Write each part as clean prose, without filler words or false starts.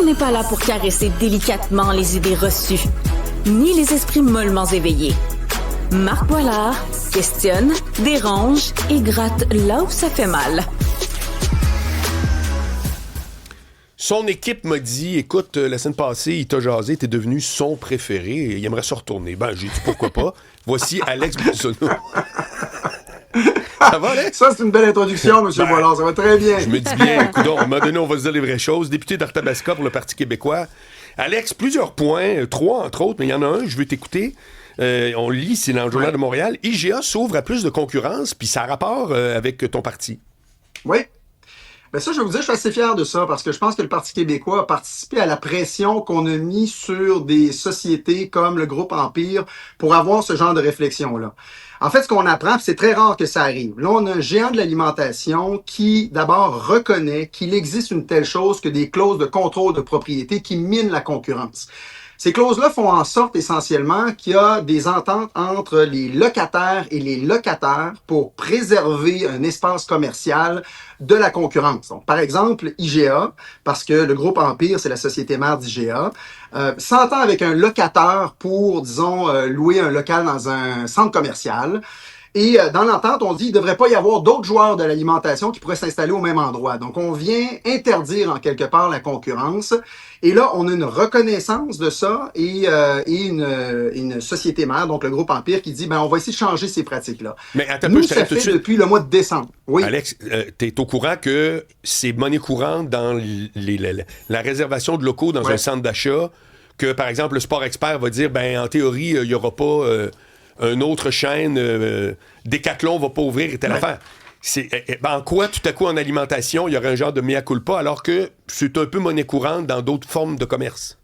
Il n'est pas là pour caresser délicatement les idées reçues, ni les esprits mollement éveillés. Marc Boilard questionne, dérange et gratte là où ça fait mal. Son équipe m'a dit, écoute, la semaine passée, il t'a jasé, t'es devenu son préféré et il aimerait se retourner. Ben, j'ai dit pourquoi pas. Voici Alex Bissonneux. Ça va, Alex? Ça, c'est une belle introduction, M. Boilard. Ça va très bien. Je me dis bien, écoute, à un moment donné, on va se dire les vraies choses. Député d'Arthabasca pour le Parti québécois. Alex, plusieurs points, 3 entre autres, mais il y en a un, je veux t'écouter. On lit, c'est dans le Journal de Montréal. IGA s'ouvre à plus de concurrence, puis ça a rapport avec ton parti. Oui. Ben ça, je vais vous dire, je suis assez fier de ça parce que je pense que le Parti québécois a participé à la pression qu'on a mis sur des sociétés comme le groupe Empire pour avoir ce genre de réflexion-là. En fait, ce qu'on apprend, puis c'est très rare que ça arrive. Là, on a un géant de l'alimentation qui, d'abord, reconnaît qu'il existe une telle chose que des clauses de contrôle de propriété qui minent la concurrence. Ces clauses-là font en sorte essentiellement qu'il y a des ententes entre les locataires et les locataires pour préserver un espace commercial de la concurrence. Donc, par exemple, IGA, parce que le groupe Empire, c'est la société mère d'IGA, s'entend avec un locataire pour, disons, louer un local dans un centre commercial. Et dans l'entente, on dit qu'il ne devrait pas y avoir d'autres joueurs de l'alimentation qui pourraient s'installer au même endroit. Donc, on vient interdire en quelque part la concurrence. Et là, on a une reconnaissance de ça et une société mère, donc le groupe Empire, qui dit ben on va essayer de changer ces pratiques-là. Mais attends, nous, ça fait depuis le mois de décembre. Oui. Alex, tu es au courant que c'est monnaie courante dans la réservation de locaux dans un centre d'achat, que par exemple, le Sport Expert va dire ben en théorie, il n'y aura pas une autre chaîne, Décathlon va pas ouvrir et telle affaire. En quoi, tout à coup, en alimentation, il y aurait un genre de mea culpa, alors que c'est un peu monnaie courante dans d'autres formes de commerce?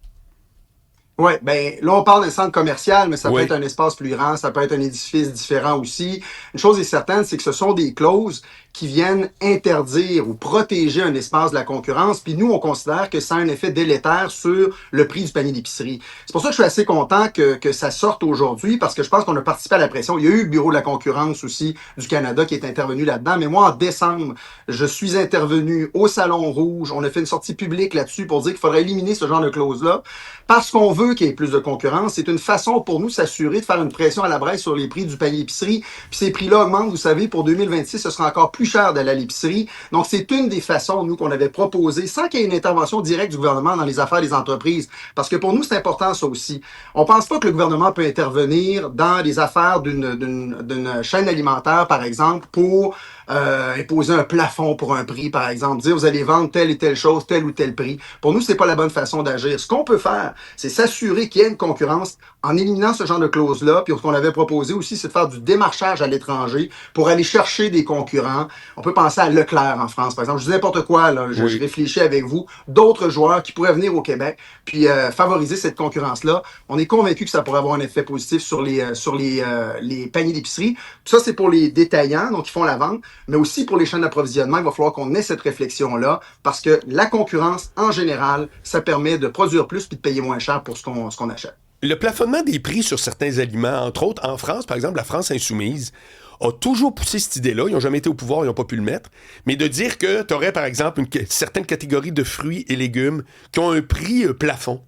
Oui, ben là, on parle d'un centre commercial, mais ça peut être un espace plus grand, ça peut être un édifice différent aussi. Une chose est certaine, c'est que ce sont des clauses qui viennent interdire ou protéger un espace de la concurrence, puis nous, on considère que ça a un effet délétère sur le prix du panier d'épicerie. C'est pour ça que je suis assez content que ça sorte aujourd'hui, parce que je pense qu'on a participé à la pression. Il y a eu le Bureau de la concurrence aussi du Canada qui est intervenu là-dedans, mais moi, en décembre, je suis intervenu au Salon Rouge, on a fait une sortie publique là-dessus pour dire qu'il faudrait éliminer ce genre de clause-là, parce qu'on veut qu'il y ait plus de concurrence. C'est une façon pour nous de s'assurer de faire une pression à la braise sur les prix du panier d'épicerie. Puis ces prix-là augmentent, vous savez, pour 2026, ce sera encore plus cher d'aller à l'épicerie. Donc, c'est une des façons, nous, qu'on avait proposé, sans qu'il y ait une intervention directe du gouvernement dans les affaires des entreprises. Parce que pour nous, c'est important, ça aussi. On pense pas que le gouvernement peut intervenir dans les affaires d'une chaîne alimentaire, par exemple, pour imposer un plafond pour un prix, par exemple, dire vous allez vendre telle et telle chose, tel ou tel prix. Pour nous, c'est pas la bonne façon d'agir. Ce qu'on peut faire, c'est s'assurer qu'il y ait une concurrence en éliminant ce genre de clause-là. Puis ce qu'on avait proposé aussi, c'est de faire du démarchage à l'étranger pour aller chercher des concurrents. On peut penser à Leclerc en France, par exemple. Je dis n'importe quoi, là. Je réfléchis avec vous. D'autres joueurs qui pourraient venir au Québec puis favoriser cette concurrence-là. On est convaincu que ça pourrait avoir un effet positif sur les paniers d'épicerie. Tout ça, c'est pour les détaillants, donc qui font la vente, mais aussi pour les chaînes d'approvisionnement. Il va falloir qu'on ait cette réflexion-là parce que la concurrence, en général, ça permet de produire plus puis de payer moins cher pour ce qu'on achète. Le plafonnement des prix sur certains aliments, entre autres en France, par exemple, la France insoumise, a toujours poussé cette idée-là. Ils n'ont jamais été au pouvoir, ils n'ont pas pu le mettre. Mais de dire que tu aurais, par exemple, une certaine catégorie de fruits et légumes qui ont un prix plafond,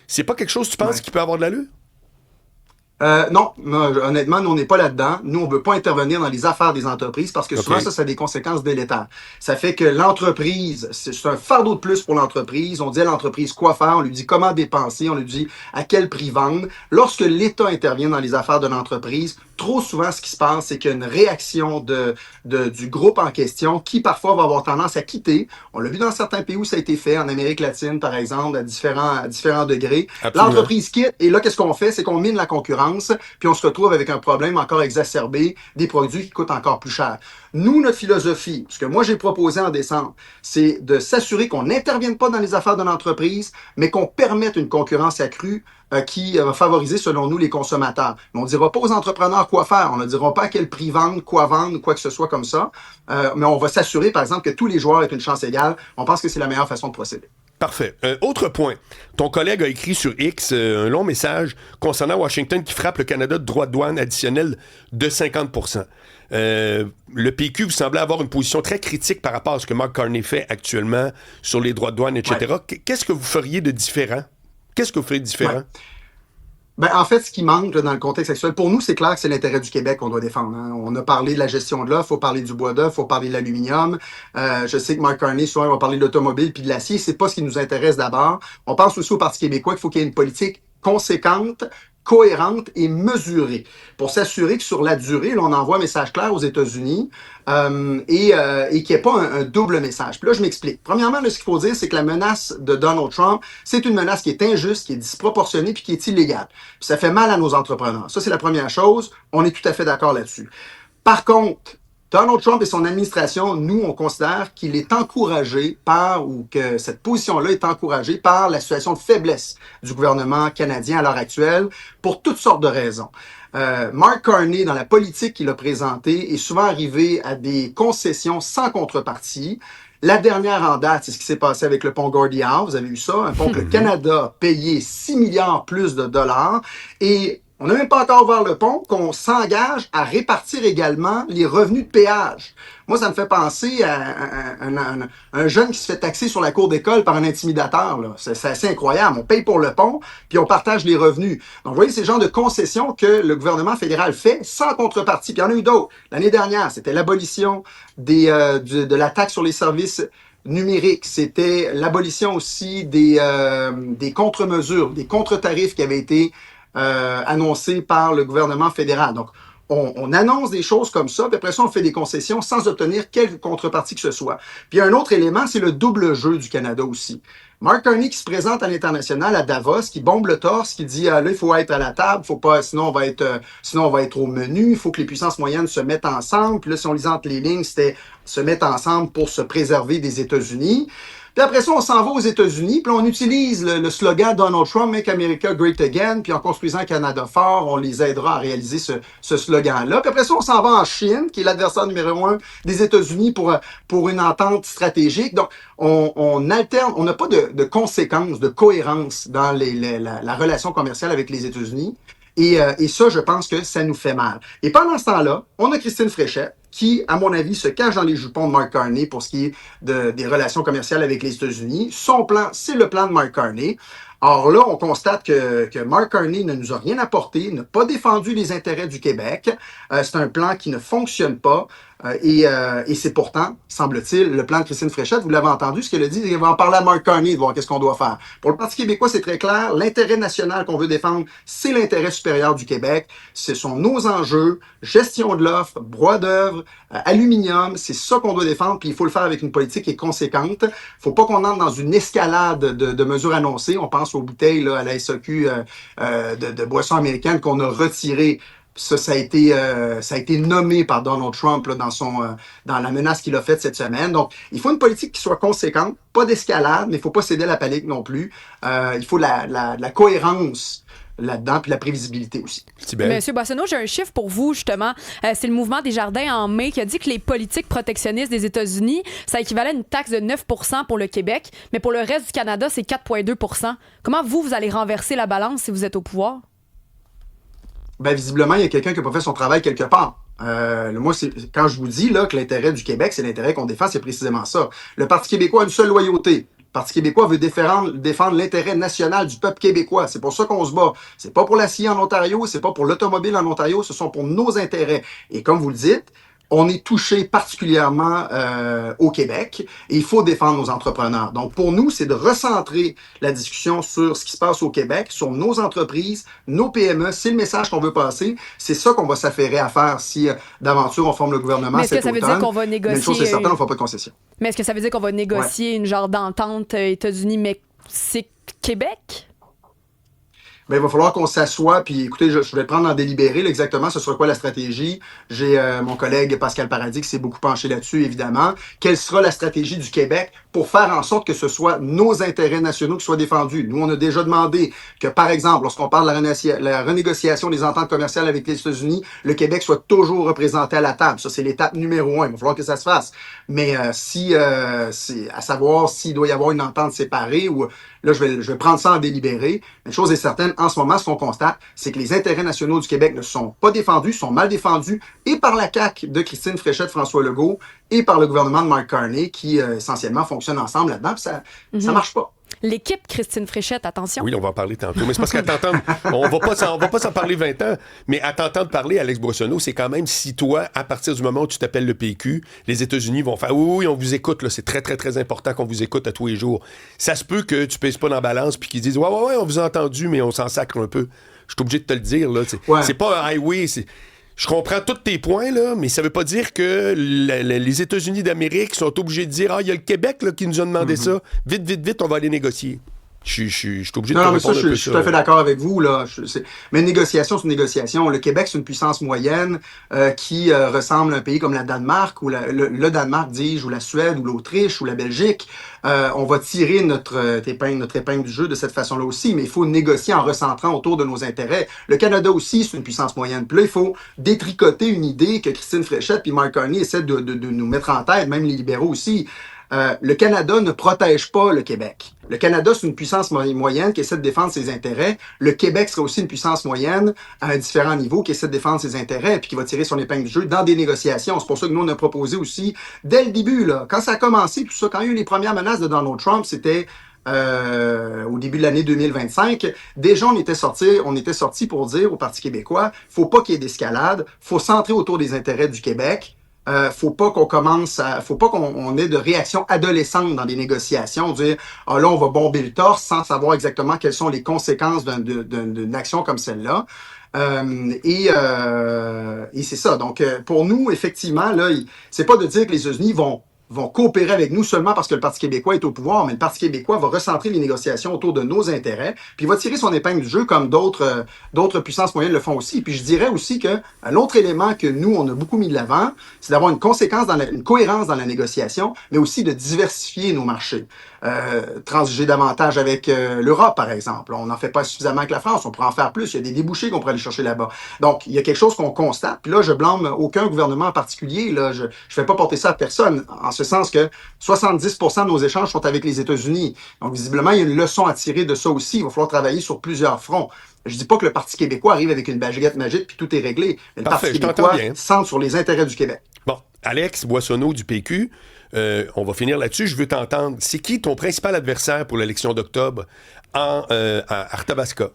c'est pas quelque chose, tu penses, qui peut avoir de l'allure? Non, honnêtement, nous, on n'est pas là-dedans. Nous, on ne veut pas intervenir dans les affaires des entreprises parce que souvent, ça a des conséquences délétères. Ça fait que l'entreprise, c'est un fardeau de plus pour l'entreprise. On dit à l'entreprise quoi faire, on lui dit comment dépenser, on lui dit à quel prix vendre. Lorsque l'État intervient dans les affaires de l'entreprise, trop souvent, ce qui se passe, c'est qu'il y a une réaction du groupe en question qui, parfois, va avoir tendance à quitter. On l'a vu dans certains pays où ça a été fait, en Amérique latine, par exemple, à différents degrés. Absolument. L'entreprise quitte et là, qu'est-ce qu'on fait? C'est qu'on mine la concurrence. Puis on se retrouve avec un problème encore exacerbé, des produits qui coûtent encore plus cher. Nous, notre philosophie, ce que moi j'ai proposé en décembre, c'est de s'assurer qu'on n'intervienne pas dans les affaires de l'entreprise, mais qu'on permette une concurrence accrue qui va favoriser, selon nous, les consommateurs. Mais on ne dira pas aux entrepreneurs quoi faire. On ne dira pas à quel prix vendre, ou quoi que ce soit comme ça. Mais on va s'assurer, par exemple, que tous les joueurs aient une chance égale. On pense que c'est la meilleure façon de procéder. Parfait. Autre point. Ton collègue a écrit sur X un long message concernant Washington qui frappe le Canada de droits de douane additionnels de 50%. Le PQ, vous semblez avoir une position très critique par rapport à ce que Mark Carney fait actuellement sur les droits de douane, etc. Ouais. Qu'est-ce que vous feriez de différent? Qu'est-ce que vous feriez de différent? Ouais. Ben, en fait, ce qui manque là, dans le contexte actuel, pour nous, c'est clair que c'est l'intérêt du Québec qu'on doit défendre. Hein. On a parlé de la gestion de l'offre, il faut parler du bois d'œuvre, il faut parler de l'aluminium. Je sais que Mark Carney, souvent, va parler de l'automobile puis de l'acier. C'est pas ce qui nous intéresse d'abord. On pense aussi au Parti québécois qu'il faut qu'il y ait une politique conséquente, cohérente et mesurée pour s'assurer que sur la durée, là, on envoie un message clair aux États-Unis et qu'il n'y ait pas un double message. Puis là, je m'explique. Premièrement, là, ce qu'il faut dire, c'est que la menace de Donald Trump, c'est une menace qui est injuste, qui est disproportionnée puis qui est illégale. Puis ça fait mal à nos entrepreneurs. Ça, c'est la première chose. On est tout à fait d'accord là-dessus. Par contre, Donald Trump et son administration, nous, on considère qu'il est encouragé ou que cette position-là est encouragée par la situation de faiblesse du gouvernement canadien à l'heure actuelle pour toutes sortes de raisons. Mark Carney, dans la politique qu'il a présentée, est souvent arrivé à des concessions sans contrepartie. La dernière en date, c'est ce qui s'est passé avec le pont Gordie Howe. Vous avez vu ça? Un pont que le Canada a payé 6 milliards plus de dollars et on n'a même pas encore ouvert le pont, qu'on s'engage à répartir également les revenus de péage. Moi, ça me fait penser à un jeune qui se fait taxer sur la cour d'école par un intimidateur. Là. C'est assez incroyable. On paye pour le pont, puis on partage les revenus. Donc, vous voyez, c'est le genre de concessions que le gouvernement fédéral fait sans contrepartie. Puis il y en a eu d'autres. L'année dernière, c'était l'abolition de la taxe sur les services numérique, c'était l'abolition aussi des contre-mesures, des contre-tarifs qui avaient été annoncés par le gouvernement fédéral. Donc, on annonce des choses comme ça, puis après ça, on fait des concessions sans obtenir quelque contrepartie que ce soit. Puis un autre élément, c'est le double jeu du Canada aussi. Mark Carney qui se présente à l'international à Davos, qui bombe le torse, qui dit là il faut être à la table, faut pas, sinon on va être au menu, il faut que les puissances moyennes se mettent ensemble. Puis là, si on lisait entre les lignes, c'était se mettre ensemble pour se préserver des États-Unis. Puis après ça, on s'en va aux États-Unis, puis on utilise le slogan Donald Trump, Make America Great Again, puis en construisant un Canada fort, on les aidera à réaliser ce slogan-là. Puis après ça, on s'en va en Chine, qui est l'adversaire numéro 1 des États-Unis pour une entente stratégique. Donc, on alterne, on n'a pas de conséquences, de cohérence dans la relation commerciale avec les États-Unis. Et ça, je pense que ça nous fait mal. Et pendant ce temps-là, on a Christine Fréchette, qui, à mon avis, se cache dans les jupons de Mark Carney pour ce qui est des relations commerciales avec les États-Unis. Son plan, c'est le plan de Mark Carney. Or là, on constate que Mark Carney ne nous a rien apporté, n'a pas défendu les intérêts du Québec. C'est un plan qui ne fonctionne pas. Et c'est pourtant, semble-t-il, le plan de Christine Fréchette, vous l'avez entendu, ce qu'elle a dit, elle va en parler à Mark Carney de voir qu'est-ce qu'on doit faire. Pour le Parti québécois, c'est très clair, l'intérêt national qu'on veut défendre, c'est l'intérêt supérieur du Québec. Ce sont nos enjeux, gestion de l'offre, bois d'œuvre, aluminium, c'est ça qu'on doit défendre, puis il faut le faire avec une politique qui est conséquente. Faut pas qu'on entre dans une escalade de mesures annoncées. On pense aux bouteilles là, à la SAQ de boissons américaines qu'on a retirées. Ça a été nommé par Donald Trump là, dans la menace qu'il a faite cette semaine. Donc, il faut une politique qui soit conséquente, pas d'escalade, mais il faut pas céder à la panique non plus. Il faut la cohérence là-dedans, puis la prévisibilité aussi. Monsieur Boissonneau, j'ai un chiffre pour vous, justement. C'est le mouvement Desjardins en mai qui a dit que les politiques protectionnistes des États-Unis, ça équivalait à une taxe de 9 % pour le Québec, mais pour le reste du Canada, c'est 4,2 %. Comment vous allez renverser la balance si vous êtes au pouvoir? Ben, visiblement, il y a quelqu'un qui n'a pas fait son travail quelque part. Moi, quand je vous dis là, que l'intérêt du Québec, c'est l'intérêt qu'on défend, c'est précisément ça. Le Parti québécois a une seule loyauté. Le Parti québécois veut défendre l'intérêt national du peuple québécois. C'est pour ça qu'on se bat. C'est pas pour l'acier en Ontario, c'est pas pour l'automobile en Ontario, ce sont pour nos intérêts. Et comme vous le dites, on est touché particulièrement au Québec et il faut défendre nos entrepreneurs. Donc, pour nous, c'est de recentrer la discussion sur ce qui se passe au Québec, sur nos entreprises, nos PME. C'est le message qu'on veut passer. C'est ça qu'on va s'affairer à faire si d'aventure on forme le gouvernement cet automne. Mais est-ce que ça veut dire qu'on va négocier... Mais une chose est certaine, on ne fera pas de concession. Mais est-ce que ça veut dire qu'on va négocier une genre d'entente États-Unis-Mexique-Québec? Ben, il va falloir qu'on s'assoie, puis écoutez, je vais prendre en délibéré là, exactement ce sera quoi la stratégie. J'ai mon collègue Pascal Paradis qui s'est beaucoup penché là-dessus, évidemment. Quelle sera la stratégie du Québec pour pour faire en sorte que ce soit nos intérêts nationaux qui soient défendus. Nous, on a déjà demandé que, par exemple, lorsqu'on parle de la renégociation des ententes commerciales avec les États-Unis, le Québec soit toujours représenté à la table. Ça, c'est l'étape numéro 1. Il va falloir que ça se fasse. Mais c'est à savoir s'il doit y avoir une entente séparée ou là, je vais prendre ça en délibéré. Une chose est certaine, en ce moment, ce qu'on constate, c'est que les intérêts nationaux du Québec ne sont pas défendus, sont mal défendus, et par la CAQ de Christine Fréchette, François Legault, et par le gouvernement de Mark Carney, qui essentiellement fonctionnent ensemble là-dedans, puis ça marche pas. L'équipe Christine Fréchette, attention. Oui, on va en parler tantôt. Mais c'est parce qu'à t'entendre, on va pas s'en parler 20 ans, mais à t'entendre parler, Alex Boissonneau, c'est quand même si toi, à partir du moment où tu t'appelles le PQ, les États-Unis vont faire oui, on vous écoute, là, c'est très, très, très important qu'on vous écoute à tous les jours. Ça se peut que tu pèses pas dans la balance puis qu'ils disent ouais, on vous a entendu, mais on s'en sacre un peu. Je suis obligé de te le dire, là. C'est pas un highway, Je comprends tous tes points, là, mais ça veut pas dire que les États-Unis d'Amérique sont obligés de dire « Ah, il y a le Québec là, qui nous a demandé ça. Vite, on va aller négocier. » Je suis obligé de te répondre un peu ça. Je suis tout à fait d'accord avec vous. Là. Mais une négociation, c'est une négociation. Le Québec, c'est une puissance moyenne qui ressemble à un pays comme la Danemark, ou le Danemark, dis-je, ou la Suède, ou l'Autriche, ou la Belgique. On va tirer notre épingle du jeu de cette façon-là aussi, mais il faut négocier en recentrant autour de nos intérêts. Le Canada aussi, c'est une puissance moyenne. Puis là, il faut détricoter une idée que Christine Fréchette et Mark Carney essaient de nous mettre en tête, même les libéraux aussi. Le Canada ne protège pas le Québec. Le Canada, c'est une puissance moyenne qui essaie de défendre ses intérêts. Le Québec serait aussi une puissance moyenne à un différent niveau qui essaie de défendre ses intérêts puis qui va tirer son épingle du jeu dans des négociations. C'est pour ça que nous, on a proposé aussi, dès le début, là, quand ça a commencé, tout ça, quand il y a eu les premières menaces de Donald Trump, c'était au début de l'année 2025, déjà on était sorti pour dire au Parti québécois, faut pas qu'il y ait d'escalade, faut centrer autour des intérêts du Québec. Faut pas qu'on ait de réaction adolescente dans des négociations, dire ah là on va bomber le torse sans savoir exactement quelles sont les conséquences d'une action comme celle-là. Et c'est ça. Donc pour nous effectivement là, c'est pas de dire que les États-Unis vont coopérer avec nous seulement parce que le Parti québécois est au pouvoir, mais le Parti québécois va recentrer les négociations autour de nos intérêts, puis il va tirer son épingle du jeu comme d'autres puissances moyennes le font aussi. Puis je dirais aussi que l'autre élément que nous, on a beaucoup mis de l'avant, c'est d'avoir une cohérence dans la négociation, mais aussi de diversifier nos marchés. Transiger davantage avec l'Europe, par exemple. On n'en fait pas suffisamment avec la France, on pourrait en faire plus. Il y a des débouchés qu'on pourrait aller chercher là-bas. Donc, il y a quelque chose qu'on constate. Puis là, je blâme aucun gouvernement en particulier. Là, je fais pas porter ça à personne, en ce sens que 70% de nos échanges sont avec les États-Unis. Donc, visiblement, il y a une leçon à tirer de ça aussi. Il va falloir travailler sur plusieurs fronts. Je dis pas que le Parti québécois arrive avec une baguette magique puis tout est réglé. Mais le Parti québécois centre sur les intérêts du Québec. Bon, Alex Boissonneau du PQ, on va finir là-dessus. Je veux t'entendre. C'est qui ton principal adversaire pour l'élection d'octobre à Arthabasca?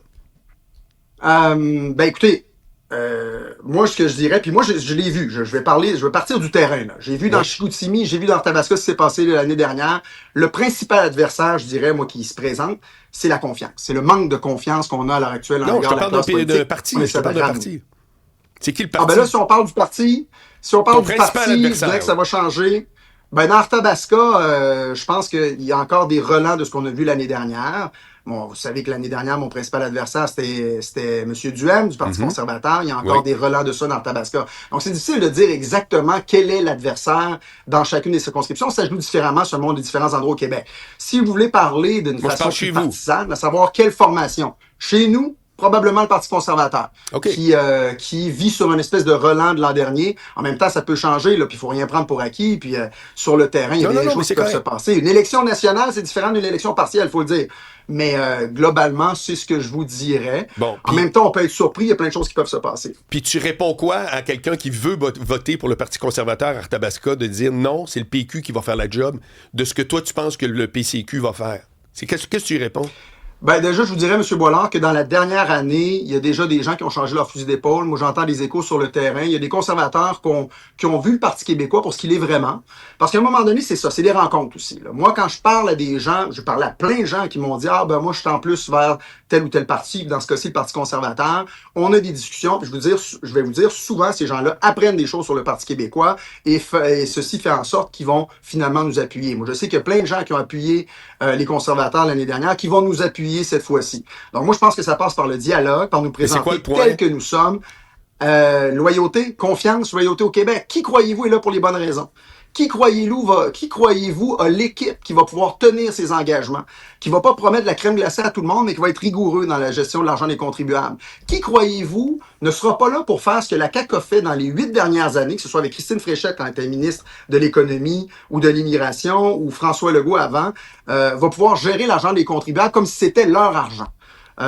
Écoutez, moi, ce que je dirais, puis moi, je l'ai vu. Je vais partir du terrain. Là. J'ai vu dans Chicoutimi, j'ai vu dans Arthabasca ce qui s'est passé l'année dernière. Le principal adversaire, je dirais, moi, qui se présente, c'est la confiance. C'est le manque de confiance qu'on a à l'heure actuelle. Non, je te parle de parti. Je te parle de parti. C'est qui le parti? Ah ben là, si on parle du parti, je dirais que ça va changer. Ben, dans Arthabasca, je pense qu'il y a encore des relents de ce qu'on a vu l'année dernière. Bon, vous savez que l'année dernière, mon principal adversaire, c'était M. Duhem du Parti conservateur. Il y a encore des relents de ça dans Arthabasca. Donc, c'est difficile de dire exactement quel est l'adversaire dans chacune des circonscriptions. Ça joue différemment selon les différents endroits au Québec. Si vous voulez parler d'une façon plus partisane, à savoir quelle formation. Chez nous, probablement le Parti conservateur, qui vit sur une espèce de relent de l'an dernier. En même temps, ça peut changer, là, puis il faut rien prendre pour acquis. Puis sur le terrain, il y a des choses qui peuvent se passer. Une élection nationale, c'est différent d'une élection partielle, il faut le dire. Mais globalement, c'est ce que je vous dirais. Bon, en même temps, on peut être surpris, il y a plein de choses qui peuvent se passer. Puis tu réponds quoi à quelqu'un qui veut voter pour le Parti conservateur à Arthabasca, de dire non, c'est le PQ qui va faire la job de ce que toi, tu penses que le PCQ va faire? Qu'est-ce que tu y réponds? Ben déjà, je vous dirais, M. Boilard, que dans la dernière année, il y a déjà des gens qui ont changé leur fusil d'épaule. Moi, j'entends des échos sur le terrain. Il y a des conservateurs qui ont vu le Parti québécois pour ce qu'il est vraiment. Parce qu'à un moment donné, c'est ça, c'est des rencontres aussi. Là. Moi, quand je parle à des gens, je parle à plein de gens qui m'ont dit « Ah, ben moi, je suis en plus vers tel ou tel parti, dans ce cas-ci, le Parti conservateur. » On a des discussions, puis je vais vous dire, souvent, ces gens-là apprennent des choses sur le Parti québécois et ceci fait en sorte qu'ils vont finalement nous appuyer. Moi, je sais qu'il y a plein de gens qui ont appuyé les conservateurs l'année dernière, qui vont nous appuyer cette fois-ci. Donc moi, je pense que ça passe par le dialogue, par nous présenter tels que nous sommes. Loyauté, confiance, loyauté au Québec. Qui croyez-vous est là pour les bonnes raisons? Qui croyez-vous a l'équipe qui va pouvoir tenir ses engagements, qui va pas promettre de la crème glacée à tout le monde, mais qui va être rigoureux dans la gestion de l'argent des contribuables? Qui croyez-vous ne sera pas là pour faire ce que la CAQ a fait dans les 8 dernières années, que ce soit avec Christine Fréchette quand elle était ministre de l'Économie ou de l'Immigration, ou François Legault avant, va pouvoir gérer l'argent des contribuables comme si c'était leur argent?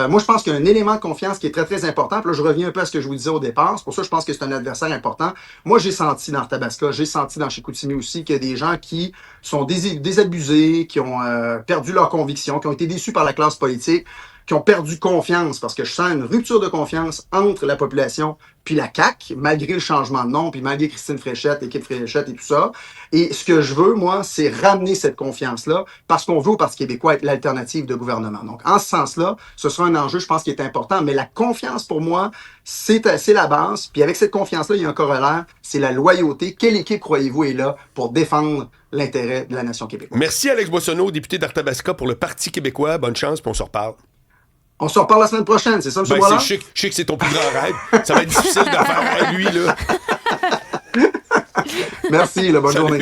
Moi, je pense qu'il y a un élément de confiance qui est très, très important. Puis là, je reviens un peu à ce que je vous disais au départ. C'est pour ça que je pense que c'est un adversaire important. Moi, j'ai senti dans Arthabasca, j'ai senti dans Chicoutimi aussi qu'il y a des gens qui sont désabusés, qui ont perdu leurs convictions, qui ont été déçus par la classe politique, qui ont perdu confiance, parce que je sens une rupture de confiance entre la population puis la CAQ, malgré le changement de nom, puis malgré Christine Fréchette, l'équipe Fréchette et tout ça. Et ce que je veux, moi, c'est ramener cette confiance-là, parce qu'on veut au Parti québécois être l'alternative de gouvernement. Donc, en ce sens-là, ce sera un enjeu, je pense, qui est important, mais la confiance, pour moi, c'est la base. Puis avec cette confiance-là, il y a un corollaire, c'est la loyauté. Quelle équipe, croyez-vous, est là pour défendre l'intérêt de la nation québécoise? Merci, Alex Boissonneau, député d'Arthabasca pour le Parti québécois. Bonne chance, puis on se reparle. On se reparle la semaine prochaine, c'est ça, M. Boilard? Je sais que c'est ton plus grand rêve. Ça va être difficile de faire à lui, là. Merci, bonne journée.